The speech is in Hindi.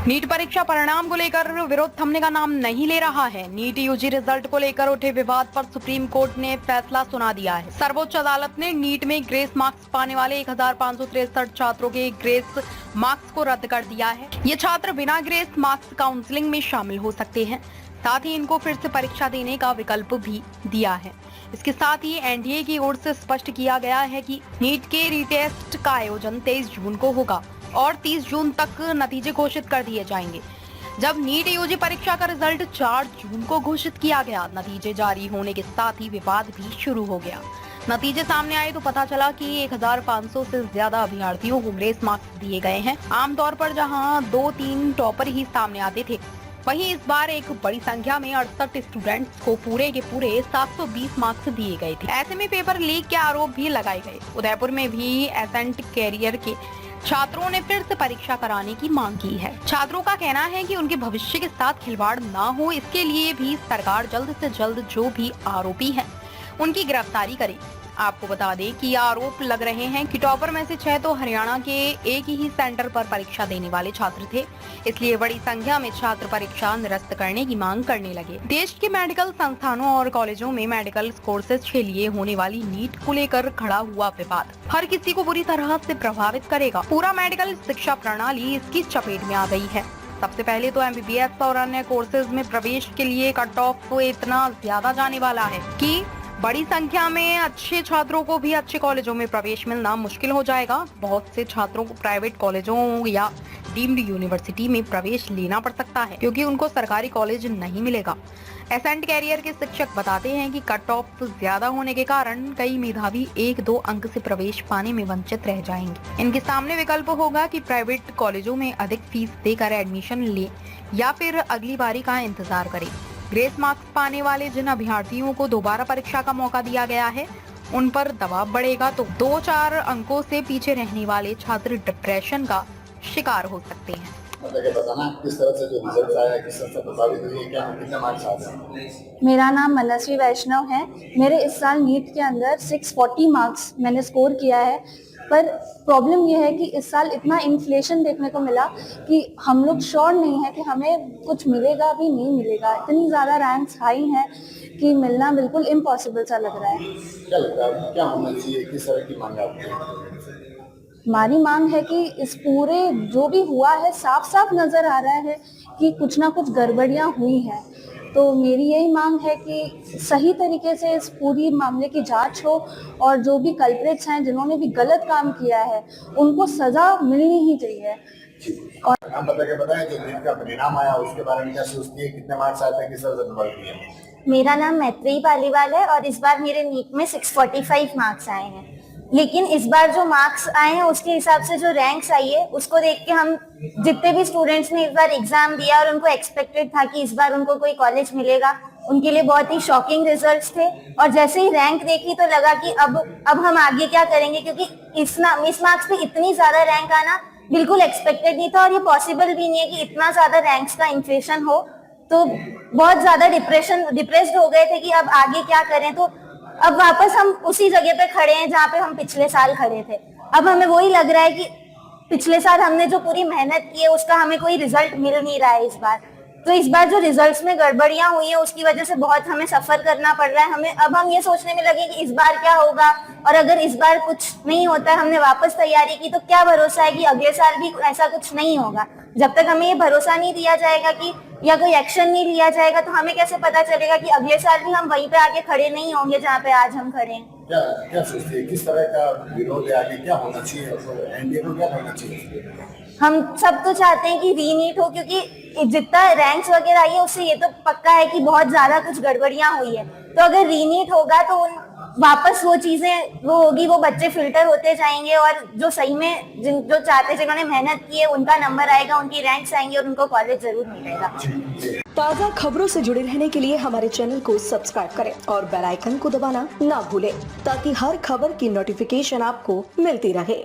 नीट परीक्षा परिणाम को लेकर विरोध थमने का नाम नहीं ले रहा है। नीट यूजी रिजल्ट को लेकर उठे विवाद पर सुप्रीम कोर्ट ने फैसला सुना दिया है। सर्वोच्च अदालत ने नीट में ग्रेस मार्क्स पाने वाले 1563 छात्रों के ग्रेस मार्क्स को रद्द कर दिया है। ये छात्र बिना ग्रेस मार्क्स काउंसलिंग में शामिल हो सकते हैं। साथ ही इनको फिर से परीक्षा देने का विकल्प भी दिया है। इसके साथ ही एनडीए की ओर से स्पष्ट किया गया है कि नीट के रीटेस्ट का आयोजन 23 जून को होगा और 30 जून तक नतीजे घोषित कर दिए जाएंगे। जब नीट यूजी परीक्षा का रिजल्ट 4 जून को घोषित किया गया, नतीजे जारी होने के साथ ही विवाद भी शुरू हो गया। नतीजे सामने आए तो पता चला कि 1500 से ज्यादा अभ्यर्थियों को ग्रेस मार्क्स दिए गए हैं। आमतौर पर जहां 2-3 टॉपर ही सामने आते थे, वहीं इस बार एक बड़ी संख्या में 68 स्टूडेंट्स को पूरे के पूरे 720 मार्क्स दिए गए थे। ऐसे में पेपर लीक के आरोप भी लगाए गए। उदयपुर में भी एसेंट कैरियर के छात्रों ने फिर से परीक्षा कराने की मांग की है। छात्रों का कहना है कि उनके भविष्य के साथ खिलवाड़ ना हो, इसके लिए भी सरकार जल्द से जल्द जो भी आरोपी हैं, उनकी गिरफ्तारी करे। आपको बता दें कि आरोप लग रहे हैं कि टॉपर में से 6 तो हरियाणा के एक ही सेंटर पर परीक्षा देने वाले छात्र थे। इसलिए बड़ी संख्या में छात्र परीक्षा निरस्त करने की मांग करने लगे। देश के मेडिकल संस्थानों और कॉलेजों में मेडिकल कोर्सेज के लिए होने वाली नीट को लेकर खड़ा हुआ विवाद हर किसी को बुरी तरह से प्रभावित करेगा। पूरा मेडिकल शिक्षा प्रणाली इसकी चपेट में आ गई है। सबसे पहले तो एमबीबीएस और अन्य कोर्सेज में प्रवेश के लिए कट ऑफ इतना ज्यादा जाने वाला है कि बड़ी संख्या में अच्छे छात्रों को भी अच्छे कॉलेजों में प्रवेश मिलना मुश्किल हो जाएगा। बहुत से छात्रों को प्राइवेट कॉलेजों या डीम्ड यूनिवर्सिटी में प्रवेश लेना पड़ सकता है, क्योंकि उनको सरकारी कॉलेज नहीं मिलेगा। एसेंट कैरियर के शिक्षक बताते हैं कि कट ऑफ ज्यादा होने के कारण कई मेधावी 1-2 अंक से प्रवेश पाने में वंचित रह जाएंगे। इनके सामने विकल्प होगा कि प्राइवेट कॉलेजों में अधिक फीस देकर एडमिशन ले या फिर अगली बारी का इंतजार करें। ग्रेस मार्क्स पाने वाले जिन अभ्यर्थियों को दोबारा परीक्षा का मौका दिया गया है, उन पर दबाव बढ़ेगा तो 2-4 अंकों से पीछे रहने वाले छात्र डिप्रेशन का शिकार हो सकते हैं। बताना किस तरह से जो रिजल्ट आया, किस तरह से प्रभावित हुई, क्या कितने मार्क्स आ गए? मेरा नाम मनस्वी वैष्णव है। मेरे इस साल नीट के अंदर 640 मार्क्स मैंने स्कोर किया है, पर प्रॉब्लम यह है कि इस साल इतना इन्फ्लेशन देखने को मिला कि हम लोग श्योर नहीं है कि हमें कुछ मिलेगा भी नहीं मिलेगा। इतनी ज़्यादा रैंक्स हाई हैं कि मिलना बिल्कुल इम्पॉसिबल सा लग रहा है। क्या लगता है क्या होना चाहिए, किस तरह की मांग आपकी? हमारी मांग है कि इस पूरे जो भी हुआ है, साफ साफ नजर आ रहा है कि कुछ ना कुछ गड़बड़ियां हुई हैं। तो मेरी यही मांग है कि सही तरीके से इस पूरी मामले की जांच हो और जो भी कल्प्रिट्स हैं, जिन्होंने भी गलत काम किया है, उनको सजा मिलनी ही चाहिए। और हम बताएं जो नीट का परिणाम आया उसके बारे में क्या सोचती है, कितने मार्क्स आए थे, किस तरह से प्रभावित किया? मेरा नाम मैत्रेयी पालीवाल है और इस बार मेरे नीट में 645 मार्क्स आए हैं। लेकिन इस बार जो मार्क्स आए हैं उसके हिसाब से जो रैंक्स आई है उसको देख के हम जितने भी स्टूडेंट्स ने इस बार एग्जाम दिया और उनको एक्सपेक्टेड था कि इस बार उनको कोई कॉलेज मिलेगा, उनके लिए बहुत ही शॉकिंग रिजल्ट्स थे। और जैसे ही रैंक देखी तो लगा कि अब हम आगे क्या करेंगे, क्योंकि इस मार्क्स पे इतनी ज्यादा रैंक आना बिल्कुल एक्सपेक्टेड नहीं था और ये पॉसिबल भी नहीं है कि इतना ज्यादा रैंक्स का इन्फ्लेशन हो। तो बहुत ज्यादा डिप्रेस्ड हो गए थे कि अब आगे क्या करें। तो अब वापस हम उसी जगह पे खड़े हैं जहाँ पे हम पिछले साल खड़े थे। अब हमें वही लग रहा है कि पिछले साल हमने जो पूरी मेहनत की है उसका हमें कोई रिजल्ट मिल नहीं रहा है इस बार। तो इस बार जो रिजल्ट्स में गड़बड़ियां हुई है उसकी वजह से बहुत हमें सफर करना पड़ रहा है। अब हम ये सोचने में लगे कि इस बार क्या होगा, और अगर इस बार कुछ नहीं होता है, हमने वापस तैयारी की, तो क्या भरोसा है कि अगले साल भी ऐसा कुछ नहीं होगा। जब तक हमें ये भरोसा नहीं दिया जाएगा कि या कोई एक्शन नहीं लिया जाएगा तो हमें कैसे पता चलेगा कि अगले साल भी हम वहीं पे आके खड़े नहीं होंगे जहाँ पे आज हम खड़े हैं। क्या सोचते हैं, किस तरह का विरोध है, आगे क्या होना चाहिए, एनडीए को क्या करना चाहिए? हम सब तो चाहते हैं कि रीनीट हो, क्योंकि जितना रैंक्स वगैरह आई है उससे ये तो पक्का है कि बहुत ज्यादा कुछ गड़बड़ियां हुई है। तो अगर रीनीट होगा तो वापस वो चीजें वो होगी, वो बच्चे फिल्टर होते जाएंगे और जो सही में जो चाहते, जिन्होंने मेहनत की है, उनका नंबर आएगा, उनकी रैंक्स आएंगी और उनको कॉलेज जरूर मिलेगा। ताज़ा खबरों से जुड़े रहने के लिए हमारे चैनल को सब्सक्राइब करें और बेल आइकन को दबाना ना भूलें, ताकि हर खबर की नोटिफिकेशन आपको मिलती रहे।